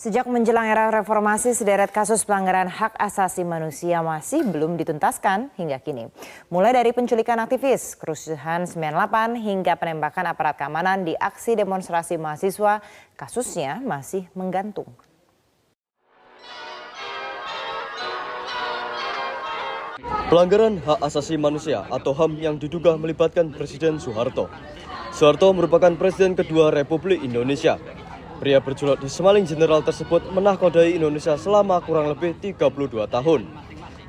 Sejak menjelang era reformasi, sederet kasus pelanggaran hak asasi manusia masih belum dituntaskan hingga kini. Mulai dari penculikan aktivis, kerusuhan 98 hingga penembakan aparat keamanan di aksi demonstrasi mahasiswa, kasusnya masih menggantung. Pelanggaran hak asasi manusia atau HAM yang diduga melibatkan Presiden Soeharto. Soeharto merupakan Presiden kedua Republik Indonesia. Pria berjuluk di Semaling Jenderal tersebut menakodai Indonesia selama kurang lebih 32 tahun.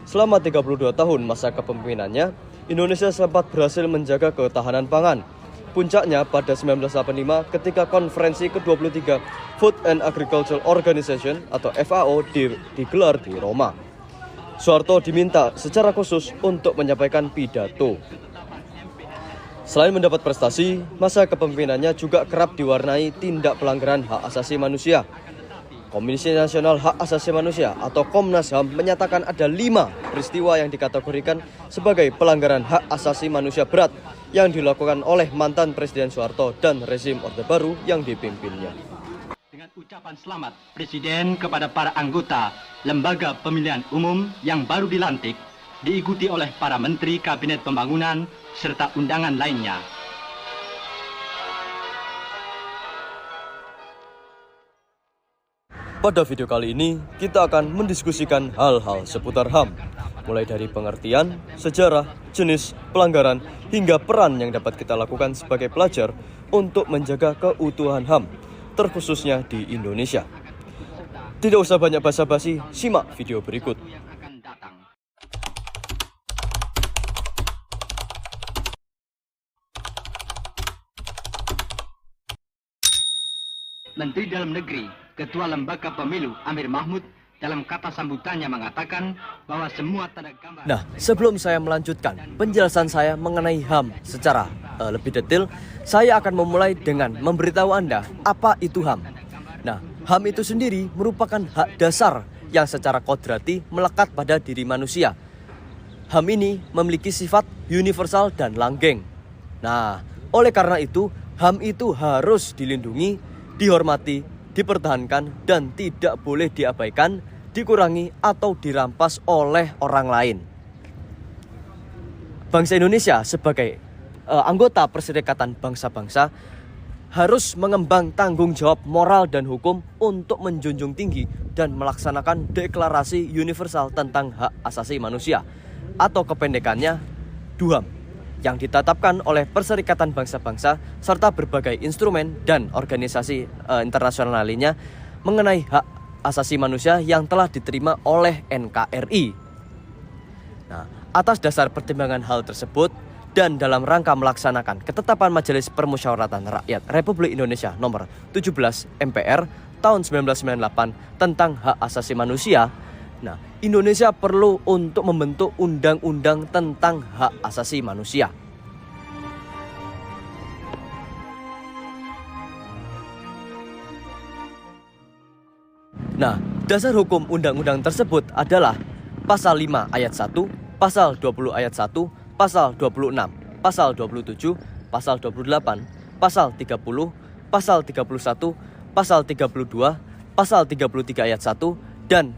Selama 32 tahun masa kepemimpinannya, Indonesia sempat berhasil menjaga ketahanan pangan. Puncaknya pada 1985 ketika konferensi ke-23 Food and Agriculture Organization atau FAO digelar di Roma. Soeharto diminta secara khusus untuk menyampaikan pidato. Selain mendapat prestasi, masa kepemimpinannya juga kerap diwarnai tindak pelanggaran hak asasi manusia. Komisi Nasional Hak Asasi Manusia atau Komnas HAM menyatakan ada 5 peristiwa yang dikategorikan sebagai pelanggaran hak asasi manusia berat yang dilakukan oleh mantan Presiden Soeharto dan rezim Orde Baru yang dipimpinnya. Dengan ucapan selamat Presiden kepada para anggota Lembaga Pemilihan Umum yang baru dilantik, diikuti oleh para Menteri Kabinet Pembangunan serta undangan lainnya. Pada video kali ini, kita akan mendiskusikan hal-hal seputar HAM, mulai dari pengertian, sejarah, jenis, pelanggaran, hingga peran yang dapat kita lakukan sebagai pelajar untuk menjaga keutuhan HAM, terkhususnya di Indonesia. Tidak usah banyak basa-basi, simak video berikut. Menteri Dalam Negeri, Ketua Lembaga Pemilu Amir Mahmud dalam kata sambutannya mengatakan bahwa semua tanda gambar... Nah, sebelum saya melanjutkan penjelasan saya mengenai HAM secara lebih detail, saya akan memulai dengan memberitahu Anda apa itu HAM. Nah, HAM itu sendiri merupakan hak dasar yang secara kodrati melekat pada diri manusia. HAM ini memiliki sifat universal dan langgeng. Nah, oleh karena itu, HAM itu harus dilindungi, dihormati, dipertahankan, dan tidak boleh diabaikan, dikurangi, atau dirampas oleh orang lain. Bangsa Indonesia sebagai anggota Perserikatan Bangsa-Bangsa harus mengembang tanggung jawab moral dan hukum untuk menjunjung tinggi dan melaksanakan Deklarasi Universal tentang Hak Asasi Manusia atau kependekannya DUHAM, yang ditetapkan oleh Perserikatan Bangsa-Bangsa serta berbagai instrumen dan organisasi internasional lainnya mengenai hak asasi manusia yang telah diterima oleh NKRI. Nah, atas dasar pertimbangan hal tersebut dan dalam rangka melaksanakan ketetapan Majelis Permusyawaratan Rakyat Republik Indonesia nomor 17 MPR tahun 1998 tentang hak asasi manusia, nah, Indonesia perlu untuk membentuk undang-undang tentang hak asasi manusia. Nah, dasar hukum undang-undang tersebut adalah Pasal 5 Ayat 1, Pasal 20 Ayat 1, Pasal 26, Pasal 27, Pasal 28, Pasal 30, Pasal 31, Pasal 32, Pasal 33 Ayat 1, dan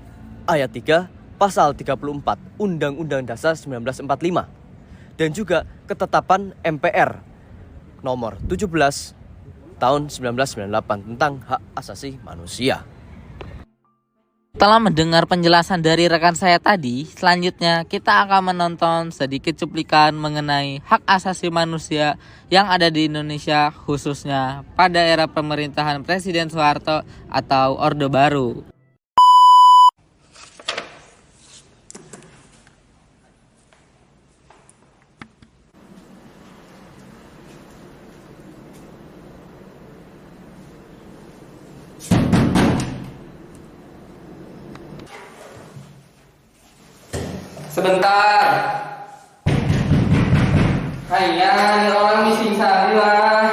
Ayat 3, Pasal 34 Undang-Undang Dasar 1945 dan juga ketetapan MPR nomor 17 tahun 1998 tentang hak asasi manusia. Setelah mendengar penjelasan dari rekan saya tadi, selanjutnya kita akan menonton sedikit cuplikan mengenai hak asasi manusia yang ada di Indonesia, khususnya pada era pemerintahan Presiden Soeharto atau Orde Baru. Sebentar. Hayya, ini orang misi sehari lah.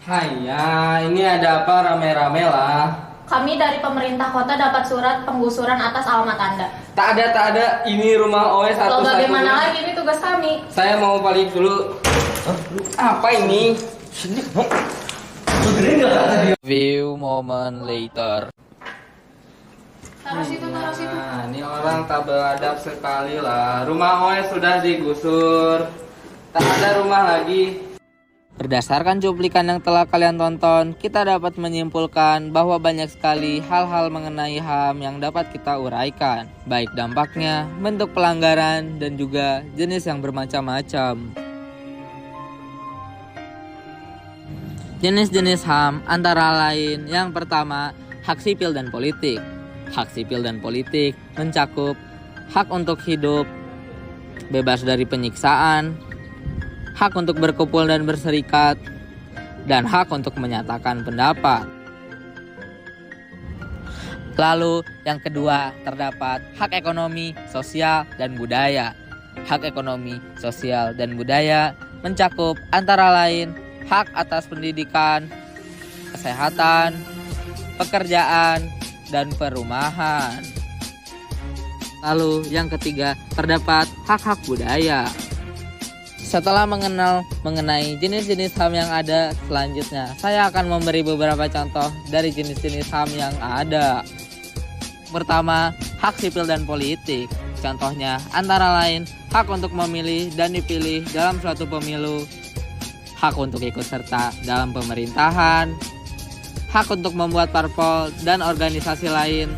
Hayya, ini ada apa rame-rame lah? Kami dari pemerintah kota dapat surat penggusuran atas alamat Anda. Tak ada. Ini rumah OS Kalau satu-satunya. bagaimana lagi, ini tugas kami. Saya mau balik dulu. Hah? Apa ini? Few moment later. Taruh situ. Nah, ini orang tak beradab sekali lah. Rumah Oe sudah digusur. Tak ada rumah lagi. Berdasarkan cuplikan yang telah kalian tonton, kita dapat menyimpulkan bahwa banyak sekali hal-hal mengenai HAM yang dapat kita uraikan, baik dampaknya, bentuk pelanggaran, dan juga jenis yang bermacam-macam. Jenis-jenis HAM antara lain yang pertama, hak sipil dan politik. Hak sipil dan politik mencakup hak untuk hidup, bebas dari penyiksaan, hak untuk berkumpul dan berserikat, dan hak untuk menyatakan pendapat. Lalu yang kedua terdapat hak ekonomi, sosial, dan budaya. Hak ekonomi, sosial, dan budaya mencakup antara lain hak atas pendidikan, kesehatan, pekerjaan, dan perumahan. Lalu yang ketiga terdapat hak-hak budaya. Setelah mengenal mengenai jenis-jenis HAM yang ada, selanjutnya saya akan memberi beberapa contoh dari jenis-jenis HAM yang ada. Pertama, hak sipil dan politik. Contohnya antara lain hak untuk memilih dan dipilih dalam suatu pemilu, hak untuk ikut serta dalam pemerintahan, hak untuk membuat parpol dan organisasi lain,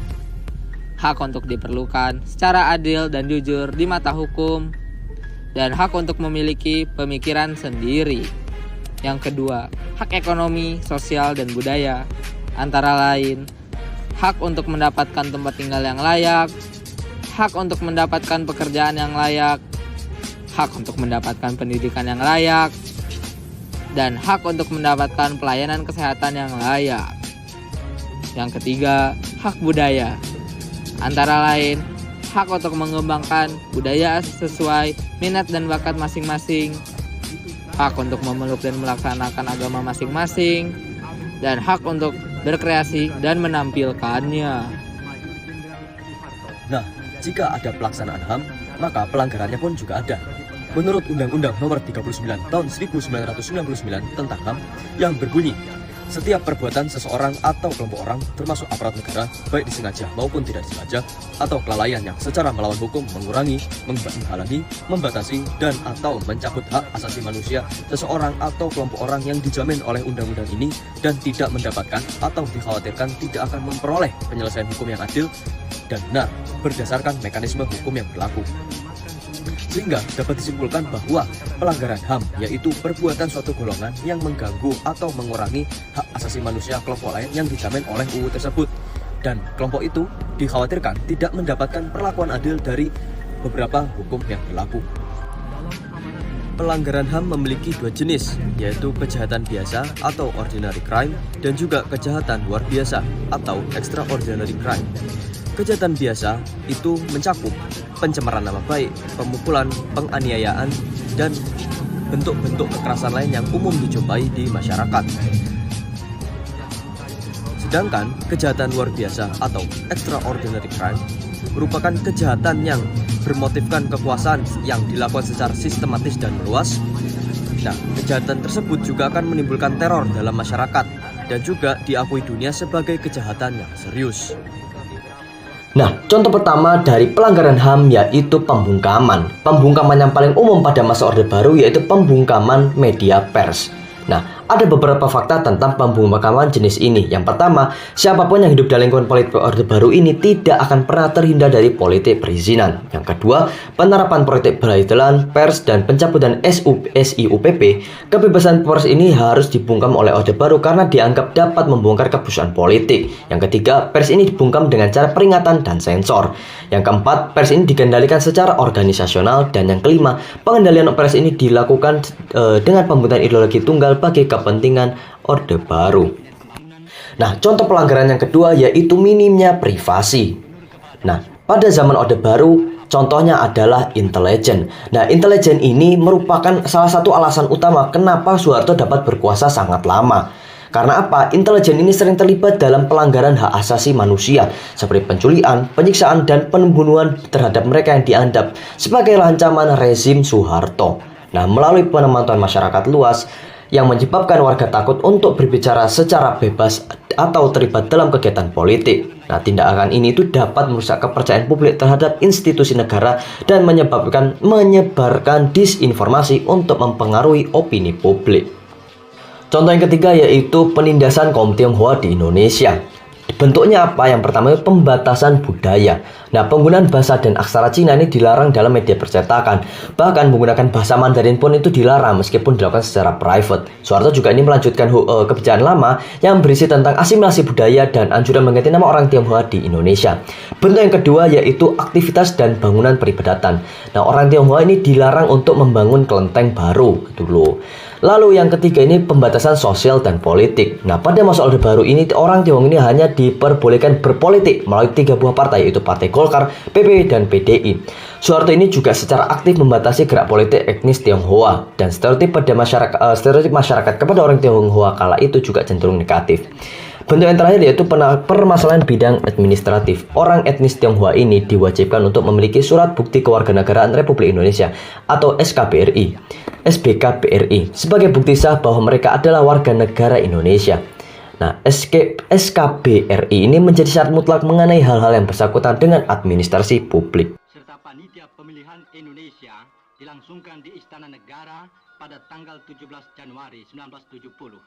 hak untuk diperlukan secara adil dan jujur di mata hukum, dan hak untuk memiliki pemikiran sendiri. Yang kedua, hak ekonomi, sosial, dan budaya. Antara lain, hak untuk mendapatkan tempat tinggal yang layak, hak untuk mendapatkan pekerjaan yang layak, hak untuk mendapatkan pendidikan yang layak, dan hak untuk mendapatkan pelayanan kesehatan yang layak. Yang ketiga, hak budaya. Antara lain, hak untuk mengembangkan budaya sesuai minat dan bakat masing-masing, hak untuk memeluk dan melaksanakan agama masing-masing, dan hak untuk berkreasi dan menampilkannya. Nah, jika ada pelaksanaan HAM, maka pelanggarannya pun juga ada. Menurut Undang-Undang Nomor 39 Tahun 1999 tentang HAM yang berbunyi, setiap perbuatan seseorang atau kelompok orang, termasuk aparat negara, baik disengaja maupun tidak disengaja, atau kelalaian yang secara melawan hukum mengurangi, menghalangi, membatasi, dan atau mencabut hak asasi manusia seseorang atau kelompok orang yang dijamin oleh undang-undang ini dan tidak mendapatkan atau dikhawatirkan tidak akan memperoleh penyelesaian hukum yang adil dan benar berdasarkan mekanisme hukum yang berlaku. Sehingga dapat disimpulkan bahwa pelanggaran HAM yaitu perbuatan suatu golongan yang mengganggu atau mengurangi hak asasi manusia kelompok lain yang dijamin oleh UU tersebut, dan kelompok itu dikhawatirkan tidak mendapatkan perlakuan adil dari beberapa hukum yang berlaku. Pelanggaran HAM memiliki dua jenis, yaitu kejahatan biasa atau ordinary crime dan juga kejahatan luar biasa atau extraordinary crime. Kejahatan biasa itu mencakup pencemaran nama baik, pemukulan, penganiayaan, dan bentuk-bentuk kekerasan lain yang umum dijumpai di masyarakat. Sedangkan kejahatan luar biasa atau extraordinary crime merupakan kejahatan yang bermotifkan kekuasaan yang dilakukan secara sistematis dan meluas. Nah, kejahatan tersebut juga akan menimbulkan teror dalam masyarakat dan juga diakui dunia sebagai kejahatan yang serius. Nah, contoh pertama dari pelanggaran HAM yaitu pembungkaman. Pembungkaman yang paling umum pada masa Orde Baru yaitu pembungkaman media pers. Nah, ada beberapa fakta tentang pembungkaman jenis ini. Yang pertama, siapapun yang hidup dalam lingkungan politik Orde Baru ini tidak akan pernah terhindar dari politik perizinan. Yang kedua, penerapan politik peradilan pers dan pencabutan SIUPP. Kebebasan pers ini harus dibungkam oleh Orde Baru karena dianggap dapat membongkar kebusukan politik. Yang ketiga, pers ini dibungkam dengan cara peringatan dan sensor. Yang keempat, pers ini dikendalikan secara organisasional. Dan yang kelima, pengendalian pers ini dilakukan dengan pembentukan ideologi tunggal bagi kepentingan Orde Baru. Nah, contoh pelanggaran yang kedua yaitu minimnya privasi. Nah, pada zaman Orde Baru, contohnya adalah intelijen. Nah, intelijen ini merupakan salah satu alasan utama kenapa Soeharto dapat berkuasa sangat lama. Karena apa? Intelijen ini sering terlibat dalam pelanggaran hak asasi manusia seperti penculikan, penyiksaan, dan pembunuhan terhadap mereka yang dianggap sebagai ancaman rezim Soeharto. Nah, melalui pemantauan masyarakat luas yang menyebabkan warga takut untuk berbicara secara bebas atau terlibat dalam kegiatan politik. Nah, tindakan ini itu dapat merusak kepercayaan publik terhadap institusi negara dan menyebarkan disinformasi untuk mempengaruhi opini publik. Contoh yang ketiga yaitu penindasan kaum Tionghoa di Indonesia. Bentuknya apa? Yang pertama itu pembatasan budaya. Nah, penggunaan bahasa dan aksara Cina ini dilarang dalam media percetakan. Bahkan menggunakan bahasa Mandarin pun itu dilarang meskipun dilakukan secara private. Soeharto juga ini melanjutkan kebijakan lama yang berisi tentang asimilasi budaya dan anjuran mengganti nama orang Tionghoa di Indonesia. Bentuk yang kedua yaitu aktivitas dan bangunan peribadatan. Nah, orang Tionghoa ini dilarang untuk membangun kelenteng baru dulu. Lalu yang ketiga ini pembatasan sosial dan politik. Nah, pada masa Orde Baru ini orang Tionghoa ini hanya diperbolehkan berpolitik melalui 3 buah partai, yaitu Partai Golkar, PP, dan PDI. Soeharto ini juga secara aktif membatasi gerak politik etnis Tionghoa dan stereotip masyarakat kepada orang Tionghoa kala itu juga cenderung negatif. Bentuk yang terakhir yaitu permasalahan bidang administratif. Orang etnis Tionghoa ini diwajibkan untuk memiliki surat bukti kewarganegaraan Republik Indonesia atau SBKBRI sebagai bukti sah bahwa mereka adalah warga negara Indonesia. Nah, SKBRI ini menjadi syarat mutlak mengenai hal-hal yang bersangkutan dengan administrasi publik. Serta panitia pemilihan Indonesia dilangsungkan di Istana Negara pada tanggal 17 Januari 1970.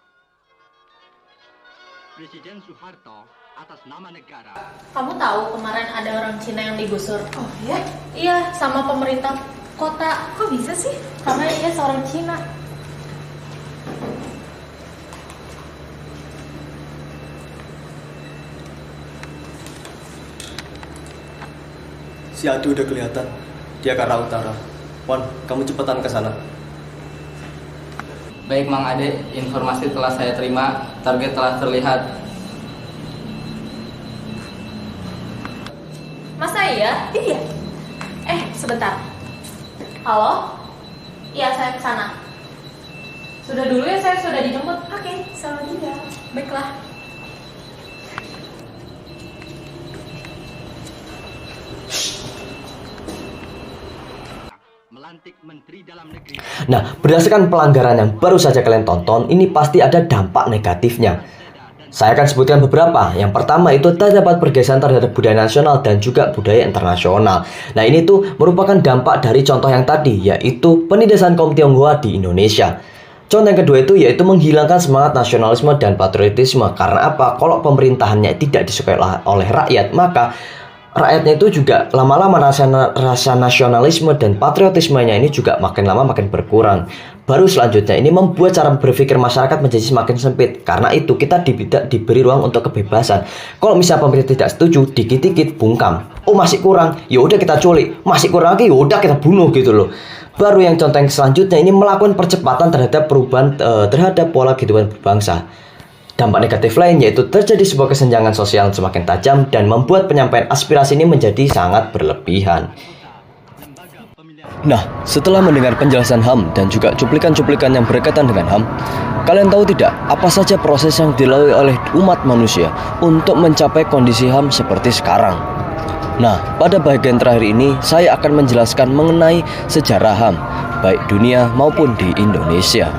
Presiden Soeharto atas nama negara. Kamu tahu kemarin ada orang Cina yang digusur? Oh ya? Iya, sama pemerintah kota. Kok bisa sih? Karena dia seorang Cina. Si Adu udah kelihatan. Dia ke arah utara. Wan, kamu cepetan ke sana. Baik Mang Ade, informasi telah saya terima, target telah terlihat. Masa iya? Iya. Sebentar. Halo? Iya, saya ke sana. Sudah dulu ya, saya sudah dijemput. Oke, selamat tinggal. Baiklah. Nah, berdasarkan pelanggaran yang baru saja kalian tonton, ini pasti ada dampak negatifnya. Saya akan sebutkan beberapa. Yang pertama itu terdapat pergeseran terhadap budaya nasional dan juga budaya internasional. Nah, ini tuh merupakan dampak dari contoh yang tadi, yaitu penindasan kaum Tionghoa di Indonesia. Contoh yang kedua itu yaitu menghilangkan semangat nasionalisme dan patriotisme. Karena apa? Kalau pemerintahannya tidak disukai oleh rakyat, maka rakyatnya itu juga lama-lama rasa nasionalisme dan patriotismenya ini juga makin lama makin berkurang. Baru selanjutnya ini membuat cara berpikir masyarakat menjadi semakin sempit. Karena itu kita diberi ruang untuk kebebasan. Kalau misalnya pemerintah tidak setuju, dikit-dikit bungkam. Oh, masih kurang, ya udah kita culik. Masih kurang lagi, ya udah kita bunuh gitu loh. Baru yang contoh yang selanjutnya ini melakukan percepatan terhadap perubahan terhadap pola kehidupan berbangsa. Dampak negatif lain yaitu terjadi sebuah kesenjangan sosial semakin tajam dan membuat penyampaian aspirasi ini menjadi sangat berlebihan. Nah, setelah mendengar penjelasan HAM dan juga cuplikan-cuplikan yang berkaitan dengan HAM, kalian tahu tidak apa saja proses yang dilalui oleh umat manusia untuk mencapai kondisi HAM seperti sekarang? Nah, pada bagian terakhir ini saya akan menjelaskan mengenai sejarah HAM, baik dunia maupun di Indonesia.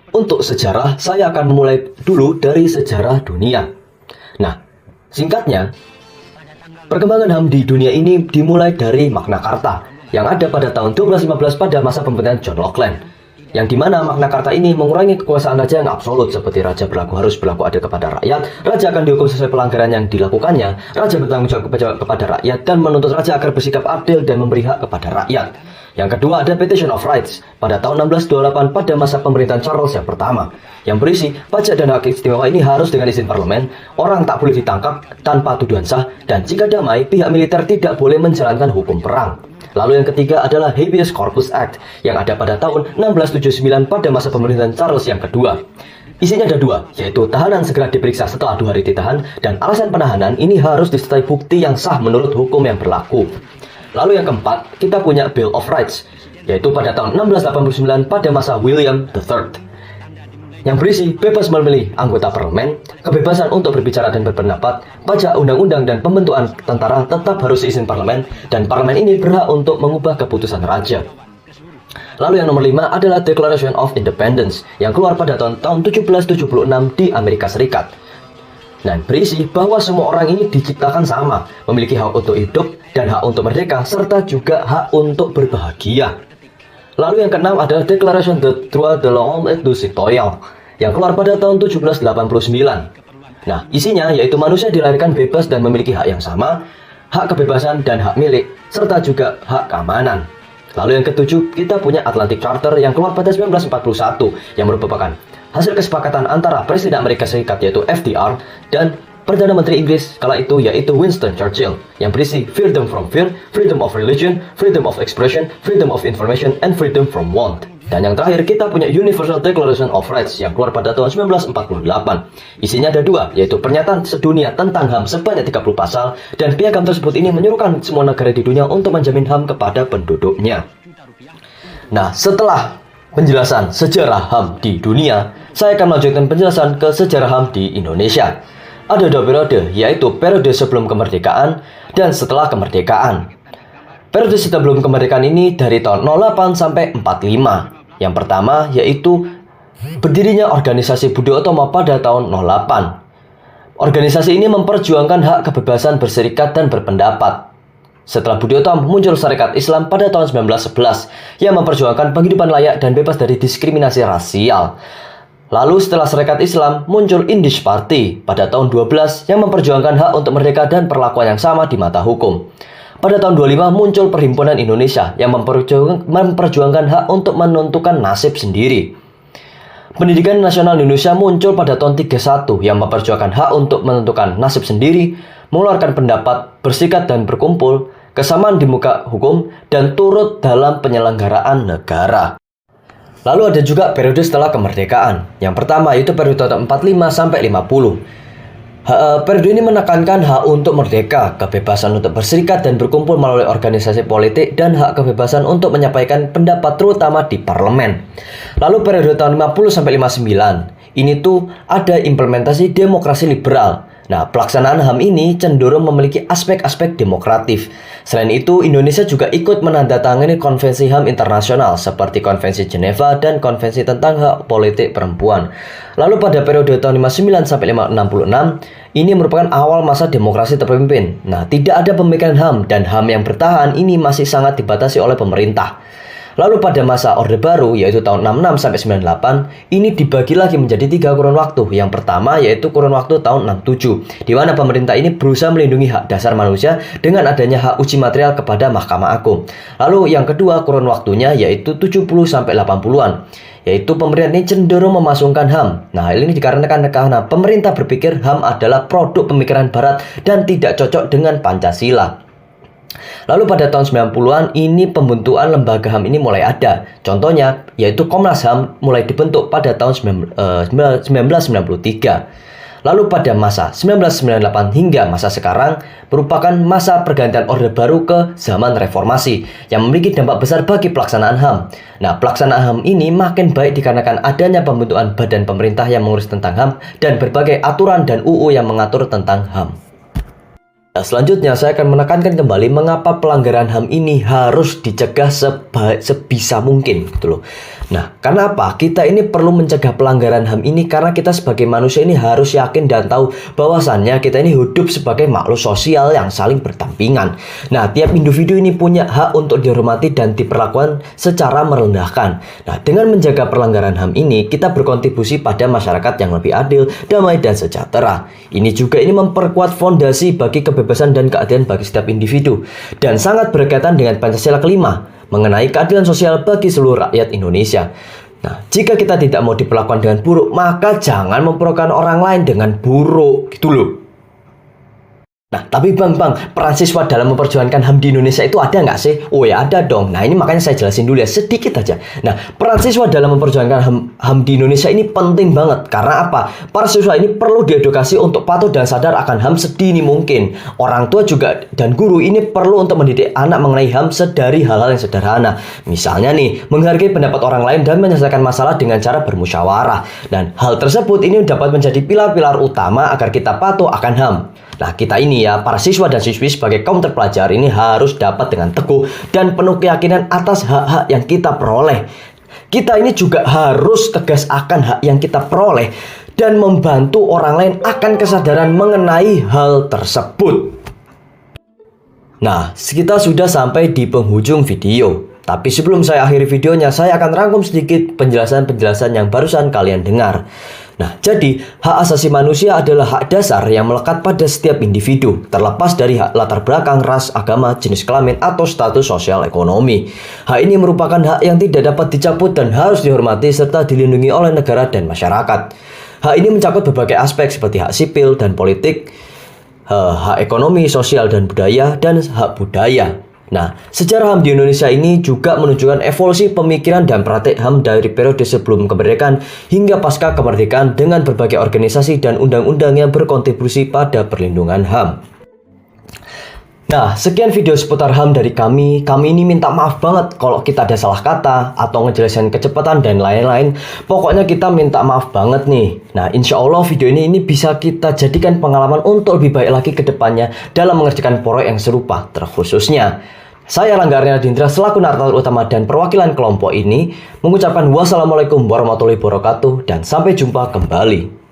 Untuk sejarah, saya akan mulai dulu dari sejarah dunia. Nah, singkatnya, perkembangan HAM di dunia ini dimulai dari Magna Carta yang ada pada tahun 1215 pada masa pemerintahan John Locke, yang dimana Magna Carta ini mengurangi kekuasaan raja yang absolut seperti raja harus berlaku adil kepada rakyat, raja akan dihukum sesuai pelanggaran yang dilakukannya, raja bertanggung jawab kepada rakyat dan menuntut raja agar bersikap adil dan memberi hak kepada rakyat. Yang kedua ada Petition of Rights pada tahun 1628 pada masa pemerintahan Charles yang pertama, yang berisi pajak dan hak istimewa ini harus dengan izin parlemen, orang tak boleh ditangkap tanpa tuduhan sah, dan jika damai pihak militer tidak boleh menjalankan hukum perang. Lalu yang ketiga adalah Habeas Corpus Act yang ada pada tahun 1679 pada masa pemerintahan Charles yang kedua. Isinya ada dua, yaitu tahanan segera diperiksa setelah 2 hari ditahan, dan alasan penahanan ini harus disertai bukti yang sah menurut hukum yang berlaku. Lalu yang keempat, kita punya Bill of Rights, yaitu pada tahun 1689 pada masa William III, yang berisi bebas memilih anggota parlemen, kebebasan untuk berbicara dan berpendapat, pajak, undang-undang, dan pembentukan tentara tetap harus izin parlemen, dan parlemen ini berhak untuk mengubah keputusan raja. Lalu yang nomor 5 adalah Declaration of Independence yang keluar pada tahun 1776 di Amerika Serikat. Dan berisi bahwa semua orang ini diciptakan sama, memiliki hak untuk hidup dan hak untuk merdeka, serta juga hak untuk berbahagia. Lalu yang keenam adalah Declaration des droits de l'homme et du citoyen yang keluar pada tahun 1789. Nah, isinya yaitu manusia dilahirkan bebas dan memiliki hak yang sama, hak kebebasan dan hak milik, serta juga hak keamanan. Lalu yang ketujuh, kita punya Atlantic Charter yang keluar pada 1941 yang merupakan hasil kesepakatan antara Presiden Amerika Serikat yaitu FDR dan Perdana Menteri Inggris kala itu yaitu Winston Churchill yang berisi freedom from fear, freedom of religion, freedom of expression, freedom of information, and freedom from want. Dan yang terakhir kita punya Universal Declaration of Rights yang keluar pada tahun 1948. Isinya ada dua, yaitu pernyataan sedunia tentang HAM sebanyak 30 pasal, dan piagam tersebut ini menyuruhkan semua negara di dunia untuk menjamin HAM kepada penduduknya. Nah, setelah penjelasan sejarah HAM di dunia, saya akan melanjutkan penjelasan ke sejarah HAM di Indonesia. Ada dua periode, yaitu periode sebelum kemerdekaan dan setelah kemerdekaan. Periode sebelum kemerdekaan ini dari tahun 08 sampai 45. Yang pertama yaitu berdirinya organisasi Budi Utomo pada tahun 08. Organisasi ini memperjuangkan hak kebebasan berserikat dan berpendapat. Setelah Budi Utomo muncul Sarekat Islam pada tahun 1911 yang memperjuangkan penghidupan layak dan bebas dari diskriminasi rasial. Lalu setelah Sarekat Islam muncul Indis Party pada tahun 12 yang memperjuangkan hak untuk merdeka dan perlakuan yang sama di mata hukum. Pada tahun 25 muncul Perhimpunan Indonesia yang memperjuangkan hak untuk menentukan nasib sendiri. Pendidikan Nasional Indonesia muncul pada tahun 31 yang memperjuangkan hak untuk menentukan nasib sendiri, mengeluarkan pendapat, bersikap dan berkumpul, kesamaan di muka hukum, dan turut dalam penyelenggaraan negara. Lalu ada juga periode setelah kemerdekaan. Yang pertama yaitu periode tahun 45 sampai 50. Periode ini menekankan hak untuk merdeka, kebebasan untuk berserikat dan berkumpul melalui organisasi politik, dan hak kebebasan untuk menyampaikan pendapat terutama di parlemen. Lalu periode tahun 50 sampai 59, ini tuh ada implementasi demokrasi liberal. Nah, pelaksanaan HAM ini cenderung memiliki aspek-aspek demokratif. Selain itu, Indonesia juga ikut menandatangani konvensi HAM internasional seperti Konvensi Geneva dan Konvensi tentang Hak Politik Perempuan. Lalu pada periode tahun 59 sampai 66, ini merupakan awal masa demokrasi terpimpin. Nah, tidak ada pemikiran HAM dan HAM yang bertahan ini masih sangat dibatasi oleh pemerintah. Lalu pada masa Orde Baru yaitu tahun 66 sampai 98, ini dibagi lagi menjadi 3 kurun waktu. Yang pertama yaitu kurun waktu tahun 67, di mana pemerintah ini berusaha melindungi hak dasar manusia dengan adanya hak uji material kepada Mahkamah Agung. Lalu yang kedua kurun waktunya yaitu 70 sampai 80-an, yaitu pemerintah ini cenderung memasungkan HAM. Nah, hal ini dikarenakan karena pemerintah berpikir HAM adalah produk pemikiran Barat dan tidak cocok dengan Pancasila. Lalu pada tahun 90-an ini pembentukan lembaga HAM ini mulai ada. Contohnya yaitu Komnas HAM mulai dibentuk pada tahun 1993. Lalu pada masa 1998 hingga masa sekarang merupakan masa pergantian Orde Baru ke zaman reformasi yang memiliki dampak besar bagi pelaksanaan HAM. Nah, pelaksanaan HAM ini makin baik dikarenakan adanya pembentukan badan pemerintah yang mengurus tentang HAM dan berbagai aturan dan UU yang mengatur tentang HAM. Nah, selanjutnya saya akan menekankan kembali mengapa pelanggaran HAM ini harus dicegah sebisa mungkin gitu loh. Nah, karena apa? Kita ini perlu mencegah pelanggaran HAM ini karena kita sebagai manusia ini harus yakin dan tahu bahwasannya kita ini hidup sebagai makhluk sosial yang saling berdampingan. Nah, tiap individu ini punya hak untuk dihormati dan diperlakukan secara merendahkan. Nah, dengan menjaga pelanggaran HAM ini, kita berkontribusi pada masyarakat yang lebih adil, damai, dan sejahtera. Ini juga memperkuat fondasi bagi kebebasan dan keadilan bagi setiap individu dan sangat berkaitan dengan Pancasila kelima mengenai keadilan sosial bagi seluruh rakyat Indonesia. Nah, jika kita tidak mau diperlakukan dengan buruk, maka jangan memperlakukan orang lain dengan buruk gitu loh. Nah, tapi bang, peran siswa dalam memperjuangkan HAM di Indonesia itu ada nggak sih? Oh ya, ada dong. Nah, ini makanya saya jelasin dulu ya, sedikit aja. Nah, peran siswa dalam memperjuangkan HAM di Indonesia ini penting banget. Karena apa? Para siswa ini perlu diedukasi untuk patuh dan sadar akan HAM sedini mungkin. Orang tua juga dan guru ini perlu untuk mendidik anak mengenai HAM dari hal-hal yang sederhana. Misalnya nih, menghargai pendapat orang lain dan menyelesaikan masalah dengan cara bermusyawarah. Dan hal tersebut ini dapat menjadi pilar-pilar utama agar kita patuh akan HAM. Nah, kita ini ini ya, para siswa dan siswi sebagai kaum terpelajar ini harus dapat dengan teguh dan penuh keyakinan atas hak-hak yang kita peroleh. Kita ini juga harus tegas akan hak yang kita peroleh dan membantu orang lain akan kesadaran mengenai hal tersebut. Nah, kita sudah sampai di penghujung video. Tapi sebelum saya akhiri videonya, saya akan rangkum sedikit penjelasan-penjelasan yang barusan kalian dengar. Nah, jadi hak asasi manusia adalah hak dasar yang melekat pada setiap individu, terlepas dari hak latar belakang, ras, agama, jenis kelamin, atau status sosial ekonomi. Hak ini merupakan hak yang tidak dapat dicabut dan harus dihormati serta dilindungi oleh negara dan masyarakat. Hak ini mencakup berbagai aspek seperti hak sipil dan politik, hak ekonomi, sosial dan budaya, dan hak budaya. Nah, sejarah HAM di Indonesia ini juga menunjukkan evolusi pemikiran dan praktik HAM dari periode sebelum kemerdekaan hingga pasca kemerdekaan dengan berbagai organisasi dan undang-undang yang berkontribusi pada perlindungan HAM. Nah, sekian video seputar HAM dari kami. Kami ini minta maaf banget kalau kita ada salah kata atau ngejelasin kecepatan dan lain-lain. Pokoknya kita minta maaf banget nih. Nah, insya Allah video ini bisa kita jadikan pengalaman untuk lebih baik lagi ke depannya dalam mengerjakan proyek yang serupa, terkhususnya. Saya Rangga Arnaldindra selaku narator utama dan perwakilan kelompok ini mengucapkan wassalamualaikum warahmatullahi wabarakatuh dan sampai jumpa kembali.